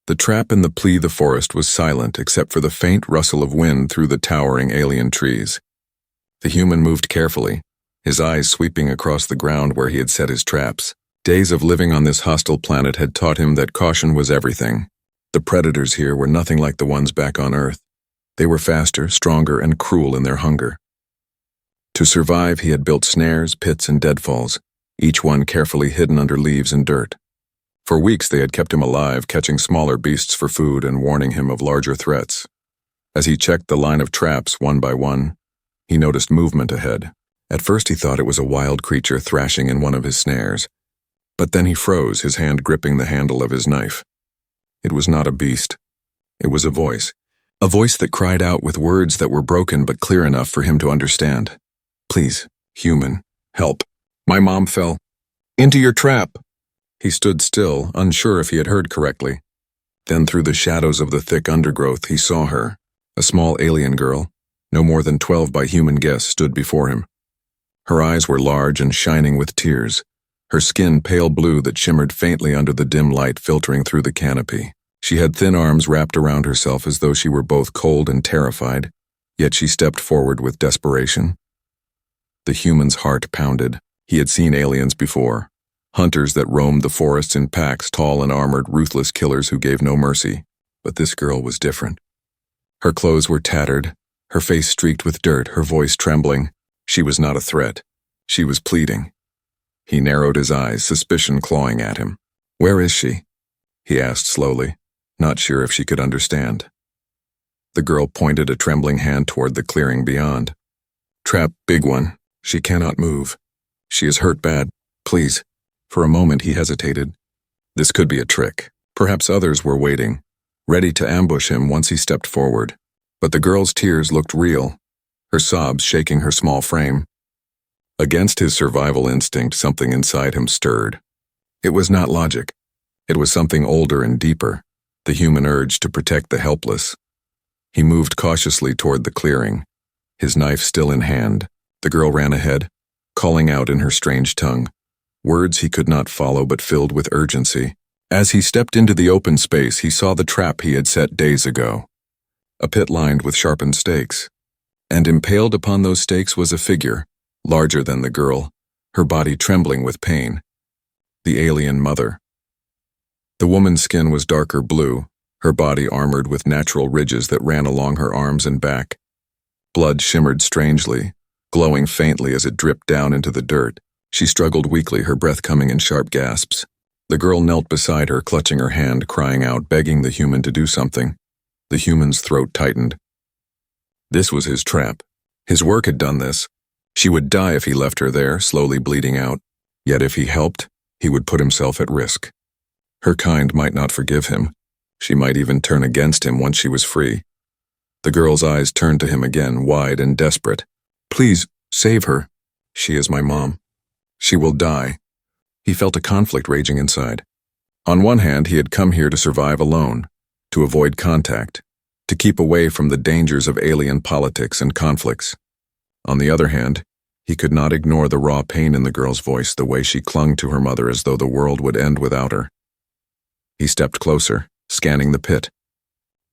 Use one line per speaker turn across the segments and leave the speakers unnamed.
The trap in the forest was silent except for the faint rustle of wind through the towering alien trees. The human moved carefully, his eyes sweeping across the ground where he had set his traps. Days of living on this hostile planet had taught him that caution was everything. The predators here were nothing like the ones back on Earth. They were faster, stronger, and cruel in their hunger. To survive, he had built snares, pits, and deadfalls, each one carefully hidden under leaves and dirt. For weeks they had kept him alive, catching smaller beasts for food and warning him of larger threats. As he checked the line of traps one by one, he noticed movement ahead. At first he thought it was a wild creature thrashing in one of his snares, but then he froze, his hand gripping the handle of his knife. It was not a beast. It was a voice that cried out with words that were broken but clear enough for him to understand. "Please, human, help. My mom fell into your trap." He stood still, unsure if he had heard correctly. Then through the shadows of the thick undergrowth he saw her. A small alien girl, no more than 12 by human guess, stood before him. Her eyes were large and shining with tears, her skin pale blue that shimmered faintly under the dim light filtering through the canopy. She had thin arms wrapped around herself as though she were both cold and terrified, yet she stepped forward with desperation. The human's heart pounded. He had seen aliens before. Hunters that roamed the forests in packs, tall and armored, ruthless killers who gave no mercy. But this girl was different. Her clothes were tattered, her face streaked with dirt, her voice trembling. She was not a threat. She was pleading. He narrowed his eyes, suspicion clawing at him. "Where is she?" he asked slowly, not sure if she could understand. The girl pointed a trembling hand toward the clearing beyond. "Trap, big one. She cannot move. She is hurt bad. Please." For a moment he hesitated. This could be a trick. Perhaps others were waiting, ready to ambush him once he stepped forward. But the girl's tears looked real, her sobs shaking her small frame. Against his survival instinct, something inside him stirred. It was not logic. It was something older and deeper, the human urge to protect the helpless. He moved cautiously toward the clearing, his knife still in hand. The girl ran ahead, calling out in her strange tongue, words he could not follow but filled with urgency. As he stepped into the open space, he saw the trap he had set days ago. A pit lined with sharpened stakes. And impaled upon those stakes was a figure, larger than the girl, her body trembling with pain. The alien mother. The woman's skin was darker blue, her body armored with natural ridges that ran along her arms and back. Blood shimmered strangely, glowing faintly as it dripped down into the dirt. She struggled weakly, her breath coming in sharp gasps. The girl knelt beside her, clutching her hand, crying out, begging the human to do something. The human's throat tightened. This was his trap. His work had done this. She would die if he left her there, slowly bleeding out. Yet if he helped, he would put himself at risk. Her kind might not forgive him. She might even turn against him once she was free. The girl's eyes turned to him again, wide and desperate. "Please, save her. She is my mom. She will die." He felt a conflict raging inside. On one hand, he had come here to survive alone, to avoid contact, to keep away from the dangers of alien politics and conflicts. On the other hand, he could not ignore the raw pain in the girl's voice, the way she clung to her mother as though the world would end without her. He stepped closer, scanning the pit.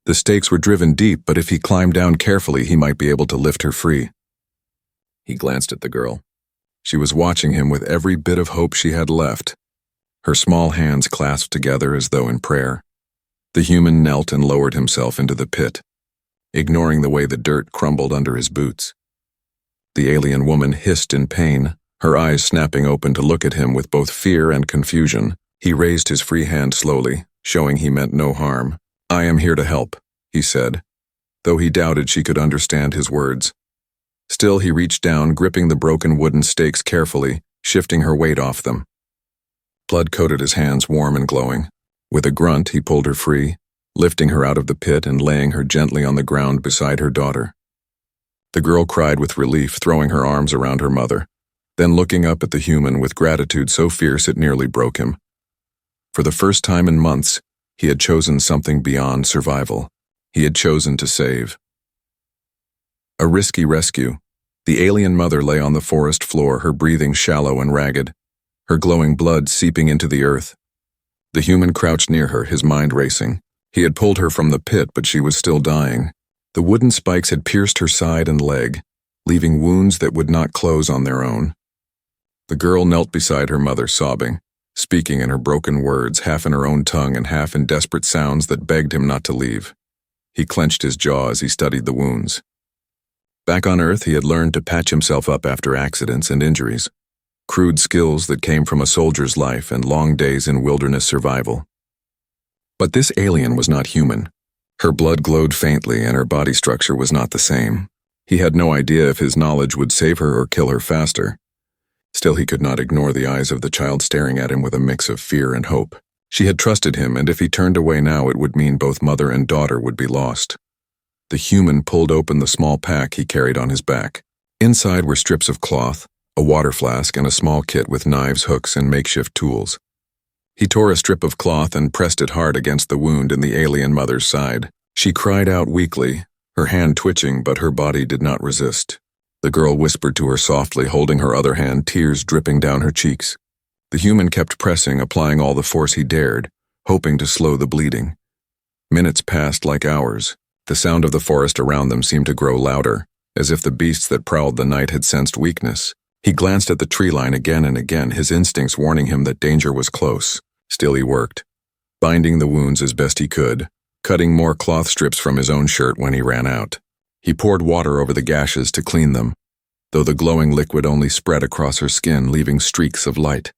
The stakes were driven deep, but if he climbed down carefully, he might be able to lift her free. He glanced at the girl. She was watching him with every bit of hope she had left, her small hands clasped together as though in prayer. The human knelt and lowered himself into the pit, ignoring the way the dirt crumbled under his boots. The alien woman hissed in pain, her eyes snapping open to look at him with both fear and confusion. He raised his free hand slowly, showing he meant no harm. "I am here to help," he said, though he doubted she could understand his words. Still, he reached down, gripping the broken wooden stakes carefully, shifting her weight off them. Blood coated his hands, warm and glowing. With a grunt, he pulled her free, lifting her out of the pit and laying her gently on the ground beside her daughter. The girl cried with relief, throwing her arms around her mother, then looking up at the human with gratitude so fierce it nearly broke him. For the first time in months, he had chosen something beyond survival. He had chosen to save. A risky rescue. The alien mother lay on the forest floor, her breathing shallow and ragged, her glowing blood seeping into the earth. The human crouched near her, his mind racing. He had pulled her from the pit, but she was still dying. The wooden spikes had pierced her side and leg, leaving wounds that would not close on their own. The girl knelt beside her mother, sobbing, speaking in her broken words, half in her own tongue and half in desperate sounds that begged him not to leave. He clenched his jaw as he studied the wounds. Back on Earth, he had learned to patch himself up after accidents and injuries, crude skills that came from a soldier's life and long days in wilderness survival. But this alien was not human. Her blood glowed faintly and her body structure was not the same. He had no idea if his knowledge would save her or kill her faster. Still, he could not ignore the eyes of the child staring at him with a mix of fear and hope. She had trusted him, and if he turned away now, it would mean both mother and daughter would be lost. The human pulled open the small pack he carried on his back. Inside were strips of cloth, a water flask, and a small kit with knives, hooks, and makeshift tools. He tore a strip of cloth and pressed it hard against the wound in the alien mother's side. She cried out weakly, her hand twitching, but her body did not resist. The girl whispered to her softly, holding her other hand, tears dripping down her cheeks. The human kept pressing, applying all the force he dared, hoping to slow the bleeding. Minutes passed like hours. The sound of the forest around them seemed to grow louder, as if the beasts that prowled the night had sensed weakness. He glanced at the tree line again and again, his instincts warning him that danger was close. Still he worked, binding the wounds as best he could, cutting more cloth strips from his own shirt when he ran out. He poured water over the gashes to clean them, though the glowing liquid only spread across her skin, leaving streaks of light.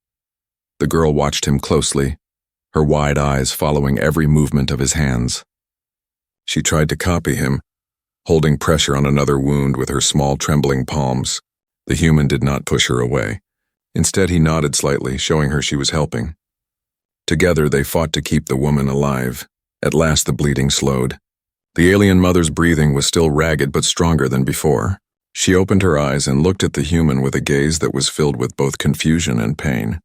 The girl watched him closely, her wide eyes following every movement of his hands. She tried to copy him, holding pressure on another wound with her small trembling palms. The human did not push her away. Instead, he nodded slightly, showing her she was helping. Together, they fought to keep the woman alive. At last, the bleeding slowed. The alien mother's breathing was still ragged but stronger than before. She opened her eyes and looked at the human with a gaze that was filled with both confusion and pain.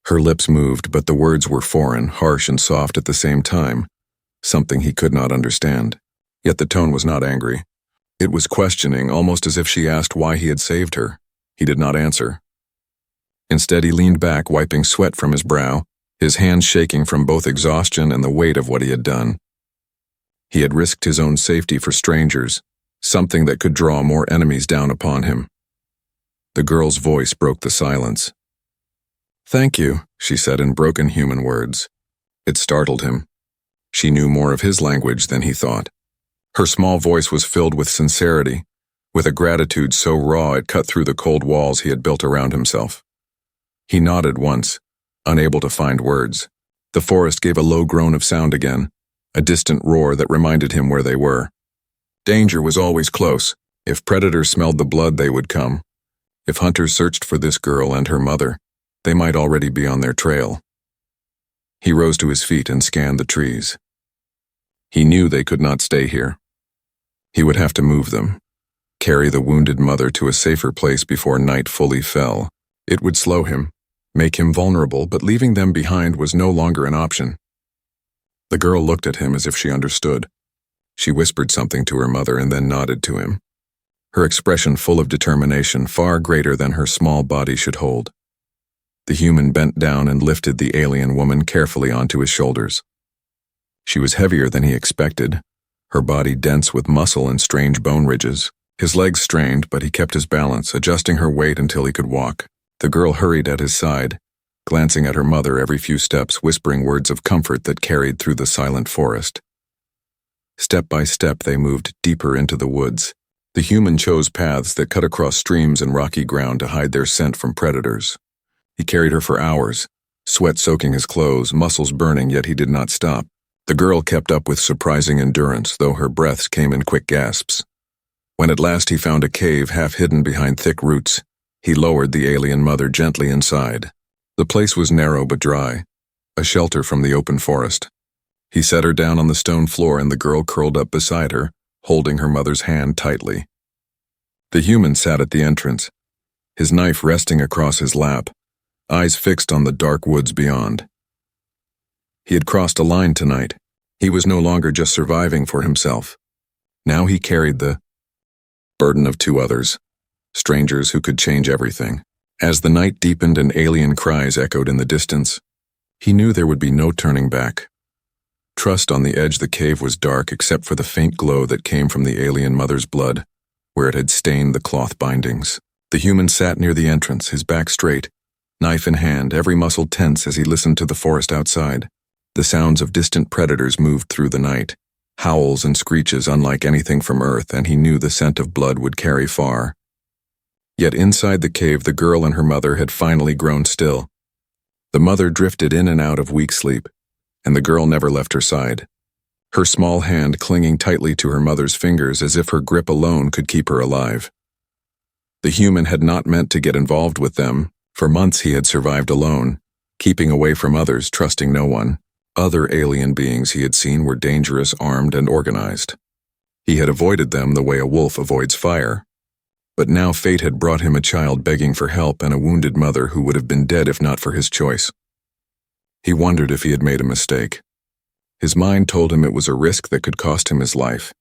Her lips moved, but the words were foreign, harsh and soft at the same time, something he could not understand. Yet the tone was not angry. It was questioning, almost as if she asked why he had saved her. He did not answer. Instead, he leaned back, wiping sweat from his brow, his hands shaking from both exhaustion and the weight of what he had done. He had risked his own safety for strangers, something that could draw more enemies down upon him. The girl's voice broke the silence. "Thank you," she said in broken human words. It startled him. She knew more of his language than he thought. Her small voice was filled with sincerity, with a gratitude so raw it cut through the cold walls he had built around himself. He nodded once, unable to find words. The forest gave a low groan of sound again, a distant roar that reminded him where they were. Danger was always close. If predators smelled the blood, they would come. If hunters searched for this girl and her mother, they might already be on their trail. He rose to his feet and scanned the trees. He knew they could not stay here. He would have to move them, carry the wounded mother to a safer place before night fully fell. It would slow him, make him vulnerable, but leaving them behind was no longer an option. The girl looked at him as if she understood. She whispered something to her mother and then nodded to him, her expression full of determination far greater than her small body should hold. The human bent down and lifted the alien woman carefully onto his shoulders. She was heavier than he expected, her body dense with muscle and strange bone ridges. His legs strained, but he kept his balance, adjusting her weight until he could walk. The girl hurried at his side, glancing at her mother every few steps, whispering words of comfort that carried through the silent forest. Step by step, they moved deeper into the woods. The human chose paths that cut across streams and rocky ground to hide their scent from predators. He carried her for hours, sweat soaking his clothes, muscles burning, yet he did not stop. The girl kept up with surprising endurance, though her breaths came in quick gasps. When at last he found a cave half hidden behind thick roots, he lowered the alien mother gently inside. The place was narrow but dry, a shelter from the open forest. He set her down on the stone floor and the girl curled up beside her, holding her mother's hand tightly. The human sat at the entrance, his knife resting across his lap, eyes fixed on the dark woods beyond. He had crossed a line tonight. He was no longer just surviving for himself. Now he carried the burden of two others, strangers who could change everything. As the night deepened and alien cries echoed in the distance, he knew there would be no turning back. Trust on the edge of the cave was dark except for the faint glow that came from the alien mother's blood, where it had stained the cloth bindings. The human sat near the entrance, his back straight, knife in hand, every muscle tense as he listened to the forest outside. The sounds of distant predators moved through the night, howls and screeches unlike anything from Earth, and he knew the scent of blood would carry far. Yet inside the cave, the girl and her mother had finally grown still. The mother drifted in and out of weak sleep, and the girl never left her side, her small hand clinging tightly to her mother's fingers as if her grip alone could keep her alive. The human had not meant to get involved with them. For months he had survived alone, keeping away from others, trusting no one. Other alien beings he had seen were dangerous, armed, and organized. He had avoided them the way a wolf avoids fire. But now fate had brought him a child begging for help and a wounded mother who would have been dead if not for his choice. He wondered if he had made a mistake. His mind told him it was a risk that could cost him his life,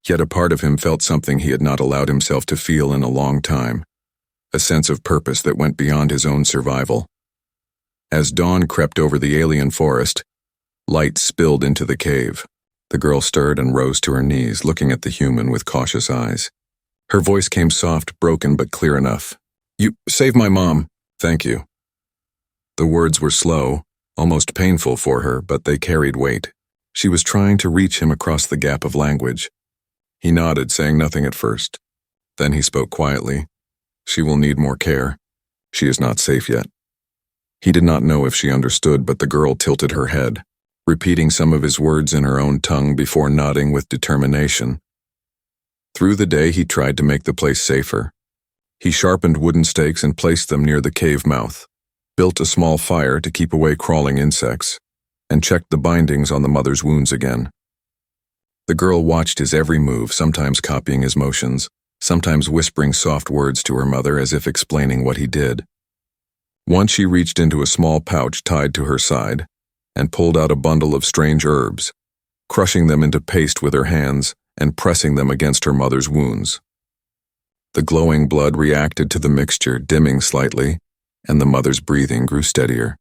yet a part of him felt something he had not allowed himself to feel in a long time, a sense of purpose that went beyond his own survival. As dawn crept over the alien forest, light spilled into the cave. The girl stirred and rose to her knees, looking at the human with cautious eyes. Her voice came soft, broken, but clear enough. "You saved my mom. Thank you." The words were slow, almost painful for her, but they carried weight. She was trying to reach him across the gap of language. He nodded, saying nothing at first. Then he spoke quietly. "She will need more care. She is not safe yet." He did not know if she understood, but the girl tilted her head, repeating some of his words in her own tongue before nodding with determination. Through the day, he tried to make the place safer. He sharpened wooden stakes and placed them near the cave mouth, built a small fire to keep away crawling insects, and checked the bindings on the mother's wounds again. The girl watched his every move, sometimes copying his motions, sometimes whispering soft words to her mother as if explaining what he did. Once she reached into a small pouch tied to her side and pulled out a bundle of strange herbs, crushing them into paste with her hands and pressing them against her mother's wounds. The glowing blood reacted to the mixture, dimming slightly, and the mother's breathing grew steadier.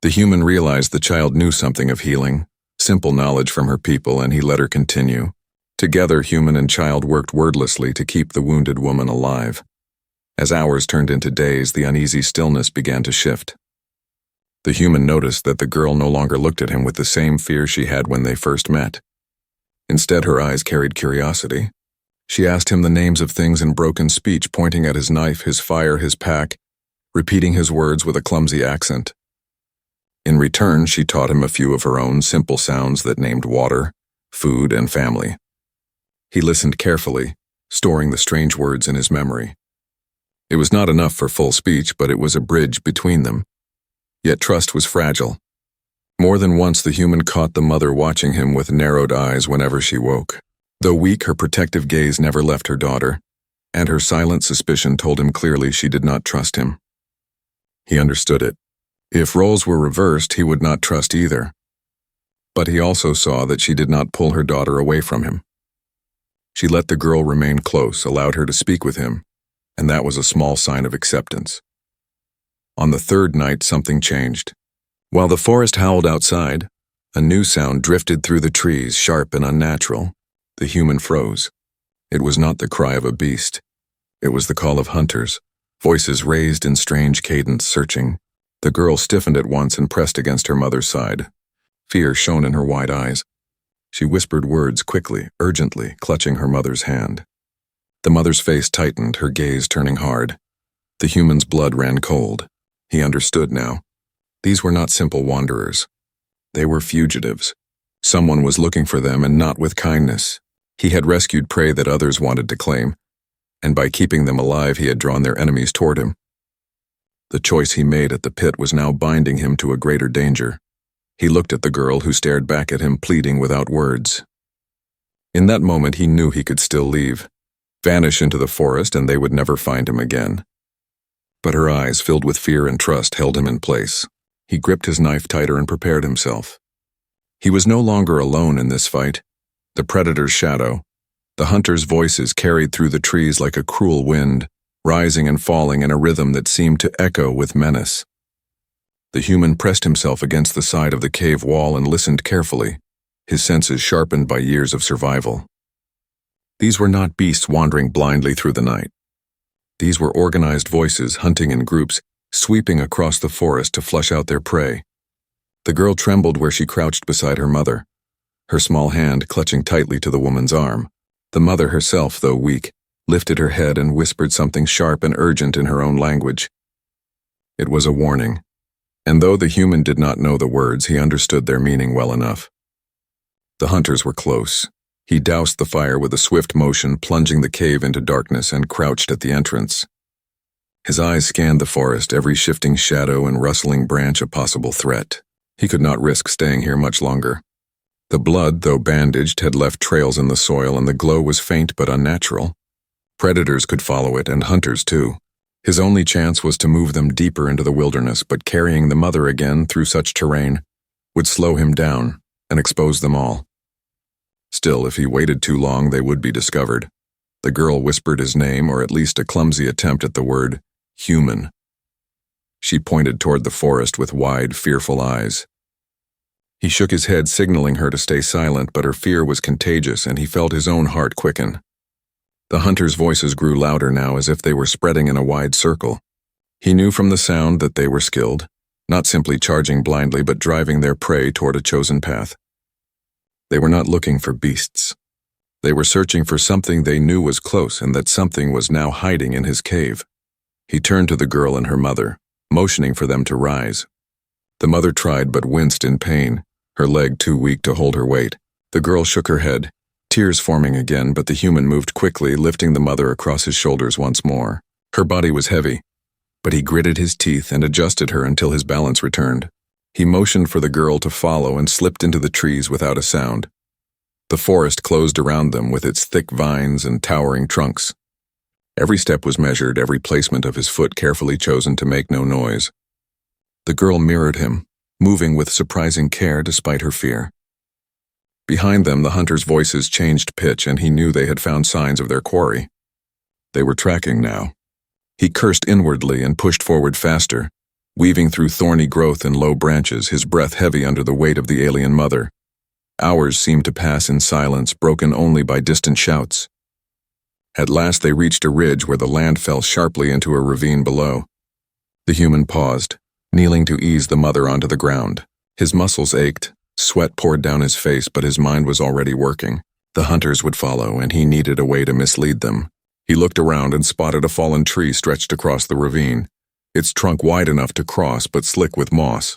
The human realized the child knew something of healing, simple knowledge from her people, and he let her continue. Together, human and child worked wordlessly to keep the wounded woman alive. As hours turned into days, the uneasy stillness began to shift. The human noticed that the girl no longer looked at him with the same fear she had when they first met. Instead, her eyes carried curiosity. She asked him the names of things in broken speech, pointing at his knife, his fire, his pack, repeating his words with a clumsy accent. In return, she taught him a few of her own simple sounds that named water, food, and family. He listened carefully, storing the strange words in his memory. It was not enough for full speech, but it was a bridge between them. Yet trust was fragile. More than once the human caught the mother watching him with narrowed eyes whenever she woke. Though weak, her protective gaze never left her daughter, and her silent suspicion told him clearly she did not trust him. He understood it. If roles were reversed, he would not trust either. But he also saw that she did not pull her daughter away from him. She let the girl remain close, allowed her to speak with him, and that was a small sign of acceptance. On the third night, something changed. While the forest howled outside, a new sound drifted through the trees, sharp and unnatural. The human froze. It was not the cry of a beast. It was the call of hunters, voices raised in strange cadence, searching. The girl stiffened at once and pressed against her mother's side. Fear shone in her wide eyes. She whispered words quickly, urgently, clutching her mother's hand. The mother's face tightened, her gaze turning hard. The human's blood ran cold. He understood now. These were not simple wanderers. They were fugitives. Someone was looking for them, and not with kindness. He had rescued prey that others wanted to claim, and by keeping them alive he had drawn their enemies toward him. The choice he made at the pit was now binding him to a greater danger. He looked at the girl, who stared back at him, pleading without words. In that moment he knew he could still leave, vanish into the forest, and they would never find him again. But her eyes, filled with fear and trust, held him in place. He gripped his knife tighter and prepared himself. He was no longer alone in this fight. The predator's shadow, the hunter's voices carried through the trees like a cruel wind, rising and falling in a rhythm that seemed to echo with menace. The human pressed himself against the side of the cave wall and listened carefully, his senses sharpened by years of survival. These were not beasts wandering blindly through the night. These were organized voices hunting in groups, sweeping across the forest to flush out their prey. The girl trembled where she crouched beside her mother, her small hand clutching tightly to the woman's arm. The mother herself, though weak, lifted her head and whispered something sharp and urgent in her own language. It was a warning, and though the human did not know the words, he understood their meaning well enough. The hunters were close. He doused the fire with a swift motion, plunging the cave into darkness, and crouched at the entrance. His eyes scanned the forest, every shifting shadow and rustling branch a possible threat. He could not risk staying here much longer. The blood, though bandaged, had left trails in the soil, and the glow was faint but unnatural. Predators could follow it, and hunters too. His only chance was to move them deeper into the wilderness, but carrying the mother again through such terrain would slow him down and expose them all. Still, if he waited too long, they would be discovered. The girl whispered his name, or at least a clumsy attempt at the word, human. She pointed toward the forest with wide, fearful eyes. He shook his head, signaling her to stay silent, but her fear was contagious, and he felt his own heart quicken. The hunters' voices grew louder now, as if they were spreading in a wide circle. He knew from the sound that they were skilled, not simply charging blindly, but driving their prey toward a chosen path. They were not looking for beasts. They were searching for something they knew was close, and that something was now hiding in his cave. He turned to the girl and her mother, motioning for them to rise. The mother tried but winced in pain, her leg too weak to hold her weight. The girl shook her head, tears forming again, but the human moved quickly, lifting the mother across his shoulders once more. Her body was heavy, but he gritted his teeth and adjusted her until his balance returned. He motioned for the girl to follow and slipped into the trees without a sound. The forest closed around them with its thick vines and towering trunks. Every step was measured, every placement of his foot carefully chosen to make no noise. The girl mirrored him, moving with surprising care despite her fear. Behind them, the hunters' voices changed pitch, and he knew they had found signs of their quarry. They were tracking now. He cursed inwardly and pushed forward faster, weaving through thorny growth and low branches, his breath heavy under the weight of the alien mother. Hours seemed to pass in silence, broken only by distant shouts. At last they reached a ridge where the land fell sharply into a ravine below. The human paused, kneeling to ease the mother onto the ground. His muscles ached, sweat poured down his face, but his mind was already working. The hunters would follow, and he needed a way to mislead them. He looked around and spotted a fallen tree stretched across the ravine, its trunk wide enough to cross but slick with moss.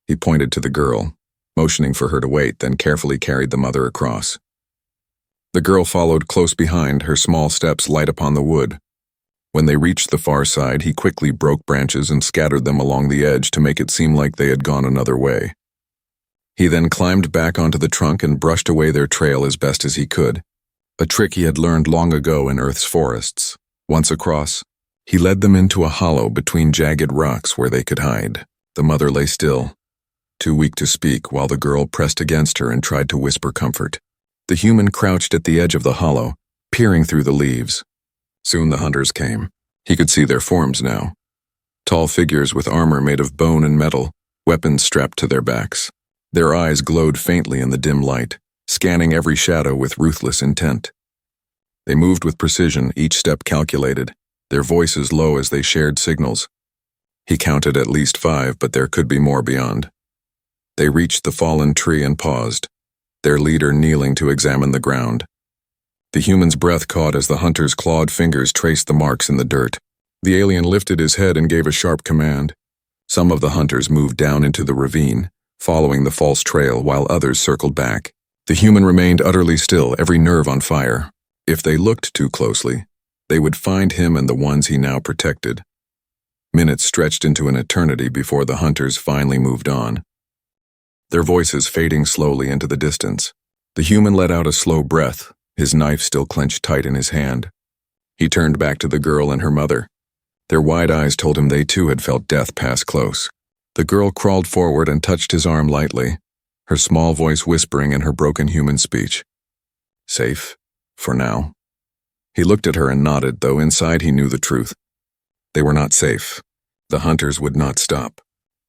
He pointed to the girl, motioning for her to wait, then carefully carried the mother across. The girl followed close behind, her small steps light upon the wood. When they reached the far side, he quickly broke branches and scattered them along the edge to make it seem like they had gone another way. He then climbed back onto the trunk and brushed away their trail as best as he could, a trick he had learned long ago in Earth's forests. Once across, he led them into a hollow between jagged rocks where they could hide. The mother lay still, too weak to speak, while the girl pressed against her and tried to whisper comfort. The human crouched at the edge of the hollow, peering through the leaves. Soon the hunters came. He could see their forms now. Tall figures with armor made of bone and metal, weapons strapped to their backs. Their eyes glowed faintly in the dim light, scanning every shadow with ruthless intent. They moved with precision, each step calculated, their voices low as they shared signals. He counted at least 5, but there could be more beyond. They reached the fallen tree and paused, their leader kneeling to examine the ground. The human's breath caught as the hunter's clawed fingers traced the marks in the dirt. The alien lifted his head and gave a sharp command. Some of the hunters moved down into the ravine, following the false trail, while others circled back. The human remained utterly still, every nerve on fire. If they looked too closely, they would find him and the ones he now protected. Minutes stretched into an eternity before the hunters finally moved on, their voices fading slowly into the distance. The human let out a slow breath, his knife still clenched tight in his hand. He turned back to the girl and her mother. Their wide eyes told him they too had felt death pass close. The girl crawled forward and touched his arm lightly, her small voice whispering in her broken human speech. Safe, for now. He looked at her and nodded, though inside he knew the truth. They were not safe. The hunters would not stop.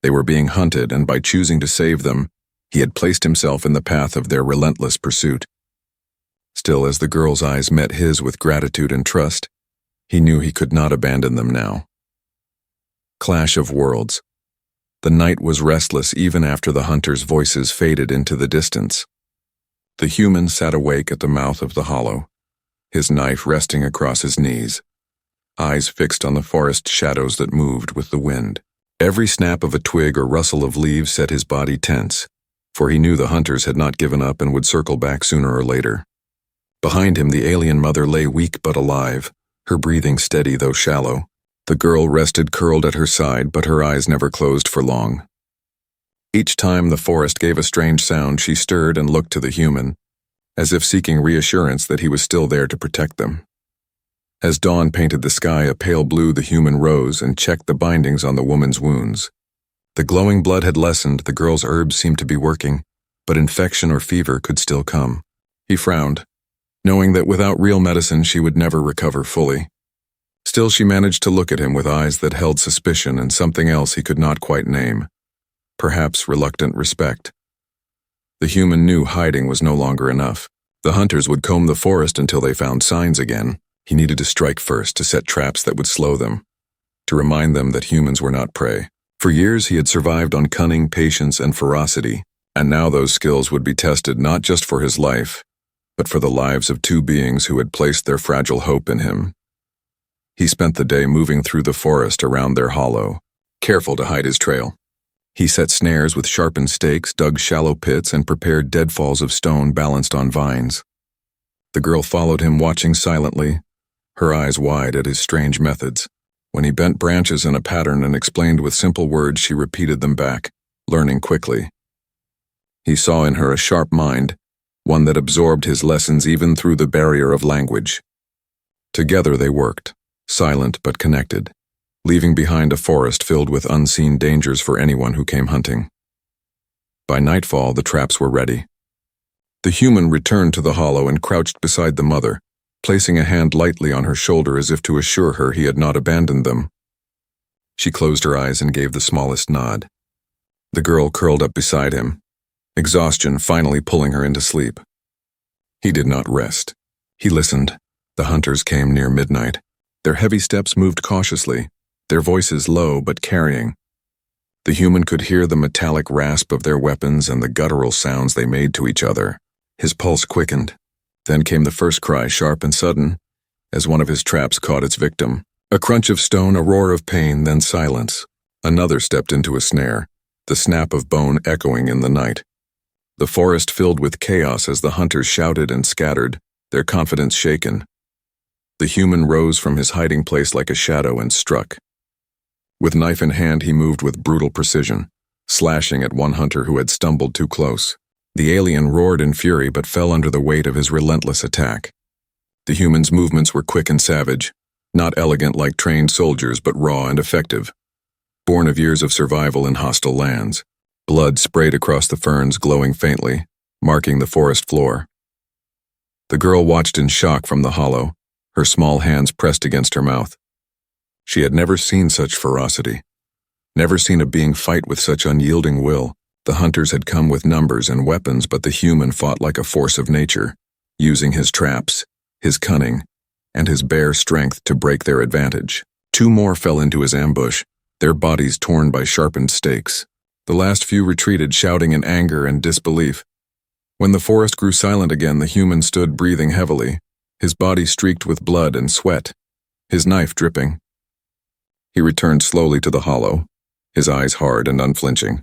They were being hunted, and by choosing to save them, He had placed himself in the path of their relentless pursuit. Still, as the girl's eyes met his with gratitude and trust, he knew he could not abandon them now. Clash of worlds. The night was restless even after the hunters' voices faded into the distance. The human sat awake at the mouth of the hollow, his knife resting across his knees, eyes fixed on the forest shadows that moved with the wind. Every snap of a twig or rustle of leaves set his body tense, for he knew the hunters had not given up and would circle back sooner or later. Behind him, the alien mother lay weak but alive, her breathing steady though shallow. The girl rested curled at her side, but her eyes never closed for long. Each time the forest gave a strange sound, she stirred and looked to the human, as if seeking reassurance that he was still there to protect them. As dawn painted the sky a pale blue, the human rose and checked the bindings on the woman's wounds. The glowing blood had lessened, the girl's herbs seemed to be working, but infection or fever could still come. He frowned, knowing that without real medicine she would never recover fully. Still, she managed to look at him with eyes that held suspicion and something else he could not quite name. Perhaps reluctant respect. The human knew hiding was no longer enough. The hunters would comb the forest until they found signs again. He needed to strike first, to set traps that would slow them, to remind them that humans were not prey. For years he had survived on cunning, patience, and ferocity, and now those skills would be tested not just for his life, but for the lives of two beings who had placed their fragile hope in him. He spent the day moving through the forest around their hollow, careful to hide his trail. He set snares with sharpened stakes, dug shallow pits, and prepared deadfalls of stone balanced on vines. The girl followed him, watching silently, her eyes wide at his strange methods. When he bent branches in a pattern and explained with simple words, she repeated them back, learning quickly. He saw in her a sharp mind, one that absorbed his lessons even through the barrier of language. Together they worked, silent but connected, leaving behind a forest filled with unseen dangers for anyone who came hunting. By nightfall, the traps were ready. The human returned to the hollow and crouched beside the mother, placing a hand lightly on her shoulder as if to assure her he had not abandoned them. She closed her eyes and gave the smallest nod. The girl curled up beside him, exhaustion finally pulling her into sleep. He did not rest. He listened. The hunters came near midnight. Their heavy steps moved cautiously, their voices low but carrying. The human could hear the metallic rasp of their weapons and the guttural sounds they made to each other. His pulse quickened. Then came the first cry, sharp and sudden, as one of his traps caught its victim. A crunch of stone, a roar of pain, then silence. Another stepped into a snare, the snap of bone echoing in the night. The forest filled with chaos as the hunters shouted and scattered, their confidence shaken. The human rose from his hiding place like a shadow and struck. With knife in hand, he moved with brutal precision, slashing at one hunter who had stumbled too close. The alien roared in fury but fell under the weight of his relentless attack. The human's movements were quick and savage, not elegant like trained soldiers but raw and effective, born of years of survival in hostile lands. Blood sprayed across the ferns, glowing faintly, marking the forest floor. The girl watched in shock from the hollow, her small hands pressed against her mouth. She had never seen such ferocity, never seen a being fight with such unyielding will. The hunters had come with numbers and weapons, but the human fought like a force of nature, using his traps, his cunning, and his bare strength to break their advantage. Two more fell into his ambush, their bodies torn by sharpened stakes. The last few retreated, shouting in anger and disbelief. When the forest grew silent again, the human stood breathing heavily, his body streaked with blood and sweat, his knife dripping. He returned slowly to the hollow, his eyes hard and unflinching.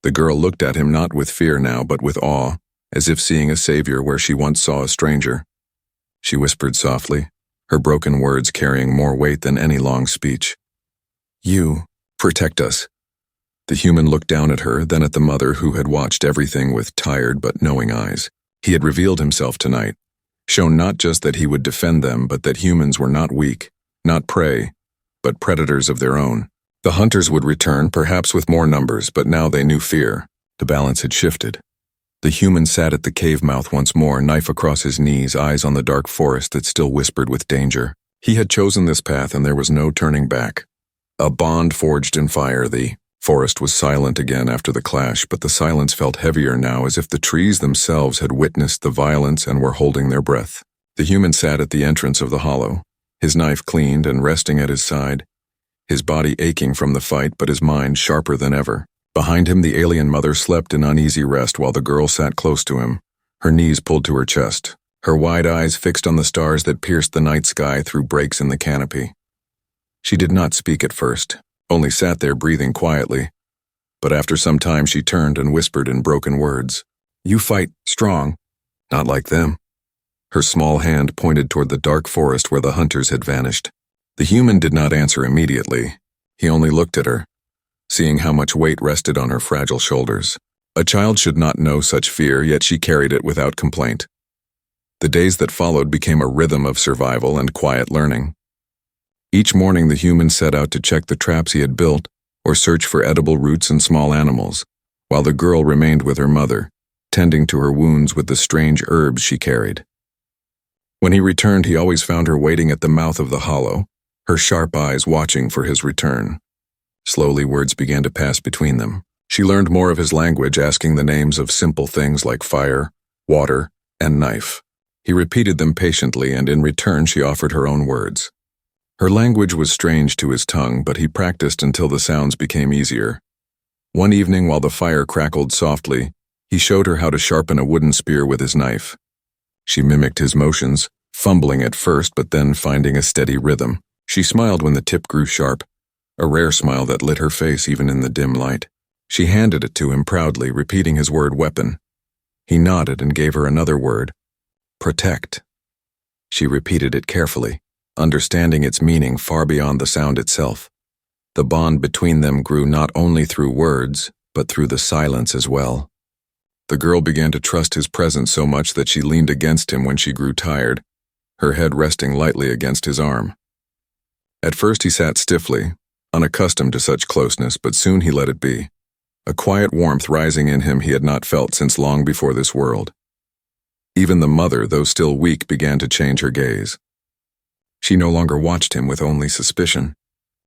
The girl looked at him not with fear now, but with awe, as if seeing a savior where she once saw a stranger. She whispered softly, her broken words carrying more weight than any long speech. "You protect us." The human looked down at her, then at the mother who had watched everything with tired but knowing eyes. He had revealed himself tonight, shown not just that he would defend them, but that humans were not weak, not prey, but predators of their own. The hunters would return, perhaps with more numbers, but now they knew fear. The balance had shifted. The human sat at the cave mouth once more, knife across his knees, eyes on the dark forest that still whispered with danger. He had chosen this path and there was no turning back. A bond forged in fire, the Forest was silent again after the clash, but the silence felt heavier now, as if the trees themselves had witnessed the violence and were holding their breath. The human sat at the entrance of the hollow, his knife cleaned and resting at his side, his body aching from the fight but his mind sharper than ever. Behind him, the alien mother slept in uneasy rest while the girl sat close to him, her knees pulled to her chest, her wide eyes fixed on the stars that pierced the night sky through breaks in the canopy. She did not speak at first, only sat there breathing quietly. But after some time she turned and whispered in broken words, "You fight strong, not like them." Her small hand pointed toward the dark forest where the hunters had vanished. The human did not answer immediately. He only looked at her, seeing how much weight rested on her fragile shoulders. A child should not know such fear, yet she carried it without complaint. The days that followed became a rhythm of survival and quiet learning. Each morning the human set out to check the traps he had built or search for edible roots and small animals, while the girl remained with her mother, tending to her wounds with the strange herbs she carried. When he returned, he always found her waiting at the mouth of the hollow, her sharp eyes watching for his return. Slowly words began to pass between them. She learned more of his language, asking the names of simple things like fire, water, and knife. He repeated them patiently, and in return she offered her own words. Her language was strange to his tongue, but he practiced until the sounds became easier. One evening, while the fire crackled softly, he showed her how to sharpen a wooden spear with his knife. She mimicked his motions, fumbling at first but then finding a steady rhythm. She smiled when the tip grew sharp, a rare smile that lit her face even in the dim light. She handed it to him proudly, repeating his word weapon. He nodded and gave her another word, protect. She repeated it carefully, understanding its meaning far beyond the sound itself. The bond between them grew not only through words, but through the silence as well. The girl began to trust his presence so much that she leaned against him when she grew tired, her head resting lightly against his arm. At first he sat stiffly, unaccustomed to such closeness, but soon he let it be, a quiet warmth rising in him he had not felt since long before this world. Even the mother, though still weak, began to change her gaze. She no longer watched him with only suspicion.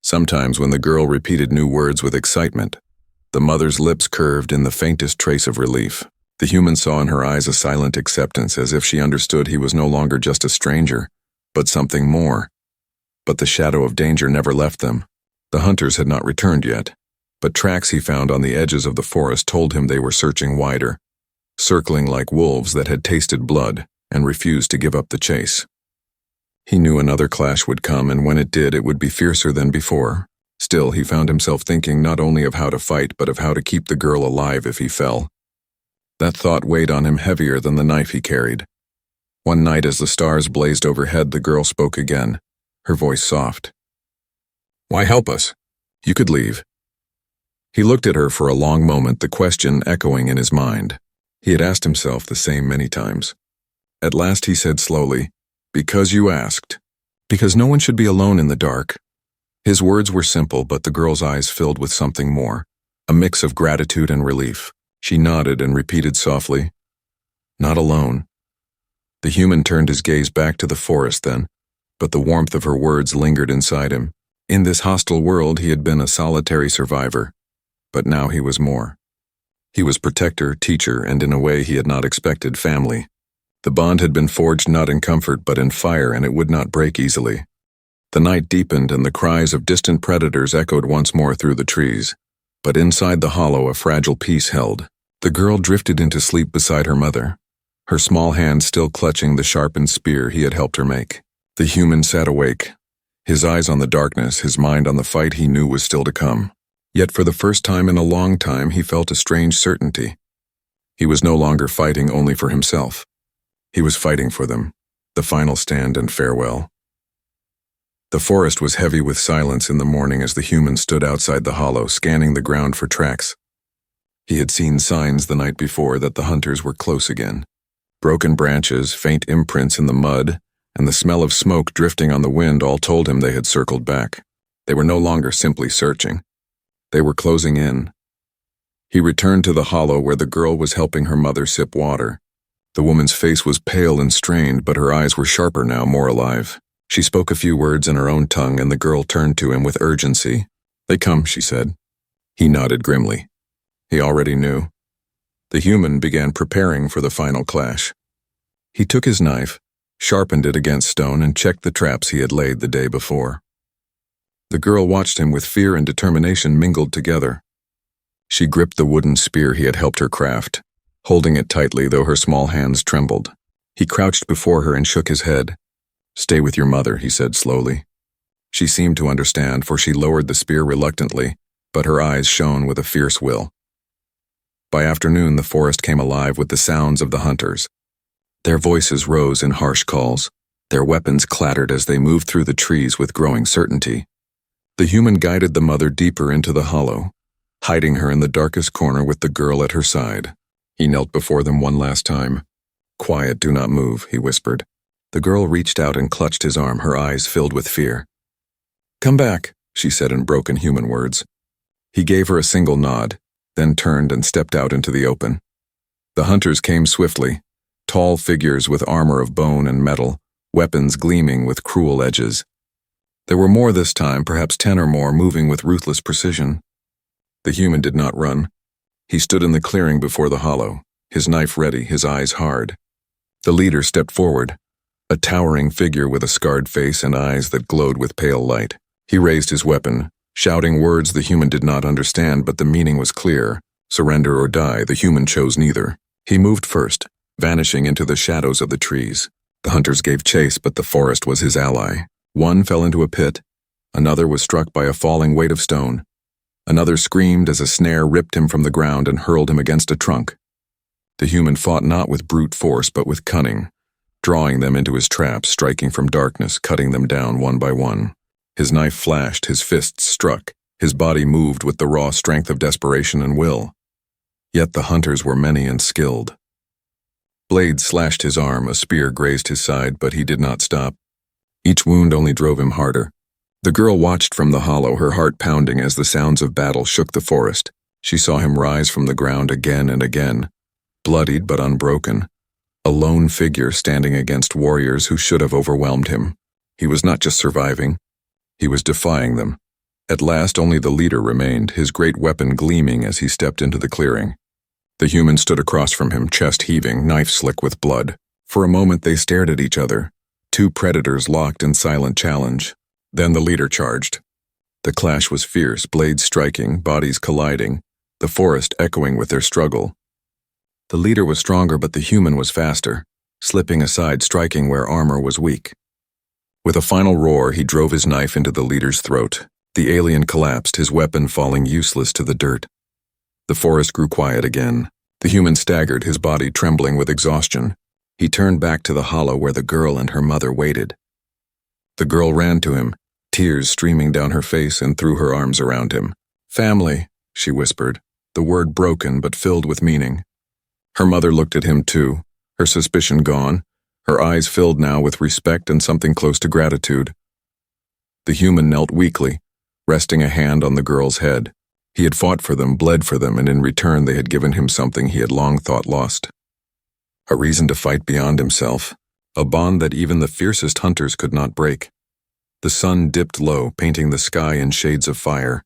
Sometimes when the girl repeated new words with excitement, the mother's lips curved in the faintest trace of relief. The human saw in her eyes a silent acceptance, as if she understood he was no longer just a stranger, but something more. But the shadow of danger never left them. The hunters had not returned yet, but tracks he found on the edges of the forest told him they were searching wider, circling like wolves that had tasted blood and refused to give up the chase. He knew another clash would come, and when it did, it would be fiercer than before. Still, he found himself thinking not only of how to fight, but of how to keep the girl alive if he fell. That thought weighed on him heavier than the knife he carried. One night, as the stars blazed overhead, the girl spoke again, her voice soft. "Why help us? You could leave." He looked at her for a long moment, the question echoing in his mind. He had asked himself the same many times. At last he said slowly, "Because you asked. Because no one should be alone in the dark." His words were simple, but the girl's eyes filled with something more, a mix of gratitude and relief. She nodded and repeated softly, "Not alone." The human turned his gaze back to the forest then, but the warmth of her words lingered inside him. In this hostile world he had been a solitary survivor, but now he was more. He was protector, teacher, and in a way he had not expected, family. The bond had been forged not in comfort but in fire, and it would not break easily. The night deepened and the cries of distant predators echoed once more through the trees, but inside the hollow a fragile peace held. The girl drifted into sleep beside her mother, her small hand still clutching the sharpened spear he had helped her make. The human sat awake, his eyes on the darkness, his mind on the fight he knew was still to come. Yet for the first time in a long time he felt a strange certainty. He was no longer fighting only for himself. He was fighting for them, the final stand and farewell. The forest was heavy with silence in the morning as the human stood outside the hollow, scanning the ground for tracks. He had seen signs the night before that the hunters were close again. Broken branches, faint imprints in the mud, and the smell of smoke drifting on the wind all told him they had circled back. They were no longer simply searching. They were closing in. He returned to the hollow where the girl was helping her mother sip water. The woman's face was pale and strained, but her eyes were sharper now, more alive. She spoke a few words in her own tongue, and the girl turned to him with urgency. "They come," she said. He nodded grimly. He already knew. The human began preparing for the final clash. He took his knife, sharpened it against stone, and checked the traps he had laid the day before. The girl watched him with fear and determination mingled together. She gripped the wooden spear he had helped her craft, holding it tightly though her small hands trembled. He crouched before her and shook his head. "Stay with your mother," he said slowly. She seemed to understand, for she lowered the spear reluctantly, but her eyes shone with a fierce will. By afternoon, the forest came alive with the sounds of the hunters. Their voices rose in harsh calls. Their weapons clattered as they moved through the trees with growing certainty. The human guided the mother deeper into the hollow, hiding her in the darkest corner with the girl at her side. He knelt before them one last time. "Quiet, do not move," he whispered. The girl reached out and clutched his arm, her eyes filled with fear. "Come back," she said in broken human words. He gave her a single nod, then turned and stepped out into the open. The hunters came swiftly, tall figures with armor of bone and metal, weapons gleaming with cruel edges. There were more this time, perhaps 10 or more, moving with ruthless precision. The human did not run. He stood in the clearing before the hollow, his knife ready, his eyes hard. The leader stepped forward, a towering figure with a scarred face and eyes that glowed with pale light. He raised his weapon, shouting words the human did not understand, but the meaning was clear. Surrender or die, the human chose neither. He moved first, vanishing into the shadows of the trees. The hunters gave chase, but the forest was his ally. One fell into a pit, another was struck by a falling weight of stone. Another screamed as a snare ripped him from the ground and hurled him against a trunk. The human fought not with brute force, but with cunning, drawing them into his traps, striking from darkness, cutting them down one by one. His knife flashed, his fists struck, his body moved with the raw strength of desperation and will. Yet the hunters were many and skilled. Blades slashed his arm, a spear grazed his side, but he did not stop. Each wound only drove him harder. The girl watched from the hollow, her heart pounding as the sounds of battle shook the forest. She saw him rise from the ground again and again, bloodied but unbroken, a lone figure standing against warriors who should have overwhelmed him. He was not just surviving, he was defying them. At last only the leader remained, his great weapon gleaming as he stepped into the clearing. The human stood across from him, chest heaving, knife slick with blood. For a moment they stared at each other, two predators locked in silent challenge. Then the leader charged. The clash was fierce, blades striking, bodies colliding, the forest echoing with their struggle. The leader was stronger, but the human was faster, slipping aside, striking where armor was weak. With a final roar, he drove his knife into the leader's throat. The alien collapsed, his weapon falling useless to the dirt. The forest grew quiet again. The human staggered, his body trembling with exhaustion. He turned back to the hollow where the girl and her mother waited. The girl ran to him, tears streaming down her face, and threw her arms around him. "Family," she whispered, the word broken but filled with meaning. Her mother looked at him too, her suspicion gone, her eyes filled now with respect and something close to gratitude. The human knelt weakly, resting a hand on the girl's head. He had fought for them, bled for them, and in return they had given him something he had long thought lost. A reason to fight beyond himself, a bond that even the fiercest hunters could not break. The sun dipped low, painting the sky in shades of fire.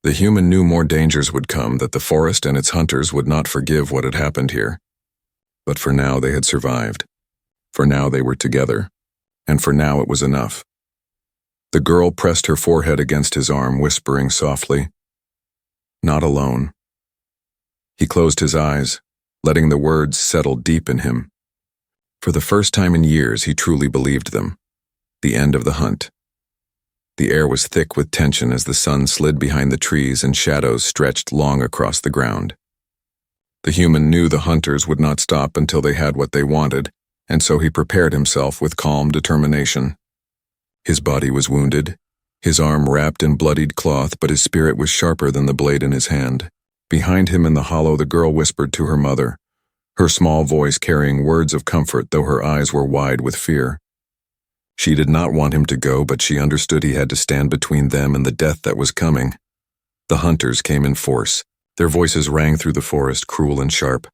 The human knew more dangers would come, that the forest and its hunters would not forgive what had happened here. But for now they had survived. For now they were together. And for now it was enough. The girl pressed her forehead against his arm, whispering softly, "Not alone." He closed his eyes, letting the words settle deep in him. For the first time in years he truly believed them. The end of the hunt. The air was thick with tension as the sun slid behind the trees and shadows stretched long across the ground. The human knew the hunters would not stop until they had what they wanted, and so he prepared himself with calm determination. His body was wounded, his arm wrapped in bloodied cloth, but his spirit was sharper than the blade in his hand. Behind him in the hollow, the girl whispered to her mother, her small voice carrying words of comfort, though her eyes were wide with fear. She did not want him to go, but she understood he had to stand between them and the death that was coming. The hunters came in force. Their voices rang through the forest, cruel and sharp,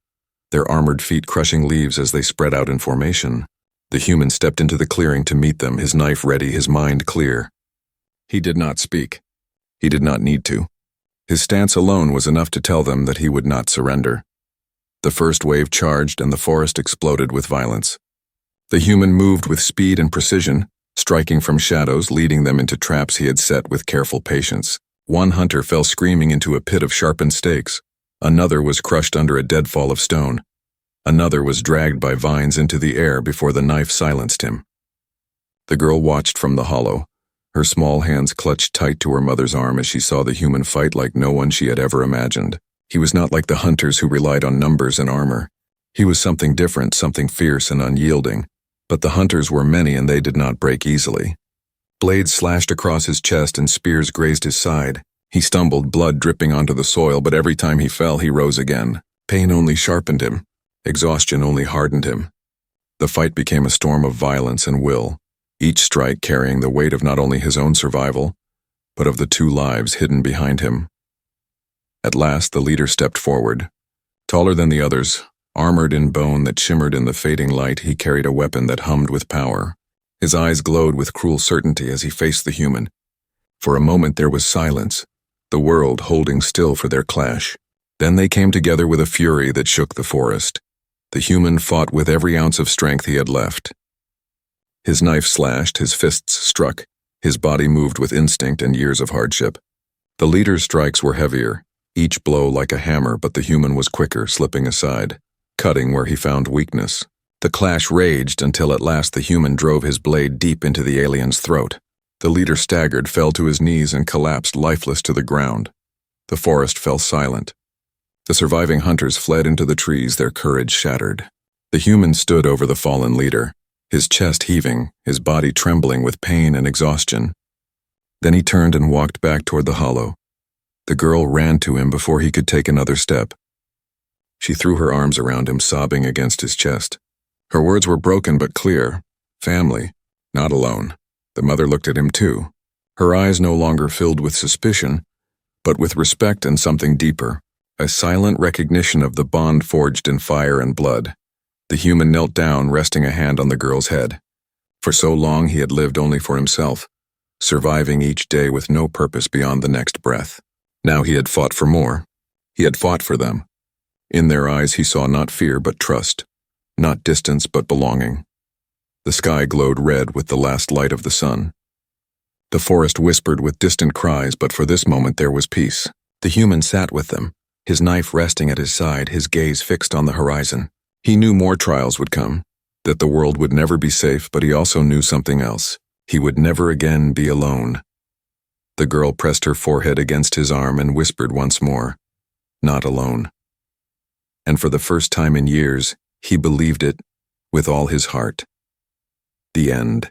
their armored feet crushing leaves as they spread out in formation. The human stepped into the clearing to meet them, his knife ready, his mind clear. He did not speak. He did not need to. His stance alone was enough to tell them that he would not surrender. The first wave charged and the forest exploded with violence. The human moved with speed and precision, striking from shadows, leading them into traps he had set with careful patience. One hunter fell screaming into a pit of sharpened stakes. Another was crushed under a deadfall of stone. Another was dragged by vines into the air before the knife silenced him. The girl watched from the hollow, her small hands clutched tight to her mother's arm as she saw the human fight like no one she had ever imagined. He was not like the hunters who relied on numbers and armor. He was something different, something fierce and unyielding. But the hunters were many and they did not break easily. Blades slashed across his chest and spears grazed his side. He stumbled, blood dripping onto the soil, but every time he fell, he rose again. Pain only sharpened him. Exhaustion only hardened him. The fight became a storm of violence and will, each strike carrying the weight of not only his own survival, but of the 2 lives hidden behind him. At last, the leader stepped forward. Taller than the others, armored in bone that shimmered in the fading light, he carried a weapon that hummed with power. His eyes glowed with cruel certainty as he faced the human. For a moment there was silence, the world holding still for their clash. Then they came together with a fury that shook the forest. The human fought with every ounce of strength he had left. His knife slashed, his fists struck, his body moved with instinct and years of hardship. The leader's strikes were heavier, each blow like a hammer, but the human was quicker, slipping aside, cutting where he found weakness. The clash raged until at last the human drove his blade deep into the alien's throat. The leader staggered, fell to his knees, and collapsed lifeless to the ground. The forest fell silent. The surviving hunters fled into the trees, their courage shattered. The human stood over the fallen leader, his chest heaving, his body trembling with pain and exhaustion. Then he turned and walked back toward the hollow. The girl ran to him before he could take another step. She threw her arms around him, sobbing against his chest. Her words were broken but clear. Family, not alone. The mother looked at him too, her eyes no longer filled with suspicion, but with respect and something deeper, a silent recognition of the bond forged in fire and blood. The human knelt down, resting a hand on the girl's head. For so long he had lived only for himself, surviving each day with no purpose beyond the next breath. Now he had fought for more. He had fought for them. In their eyes he saw not fear but trust, not distance but belonging. The sky glowed red with the last light of the sun. The forest whispered with distant cries, but for this moment there was peace. The human sat with them, his knife resting at his side, his gaze fixed on the horizon. He knew more trials would come, that the world would never be safe, but he also knew something else. He would never again be alone. The girl pressed her forehead against his arm and whispered once more, "Not alone." And for the first time in years, he believed it with all his heart. The end.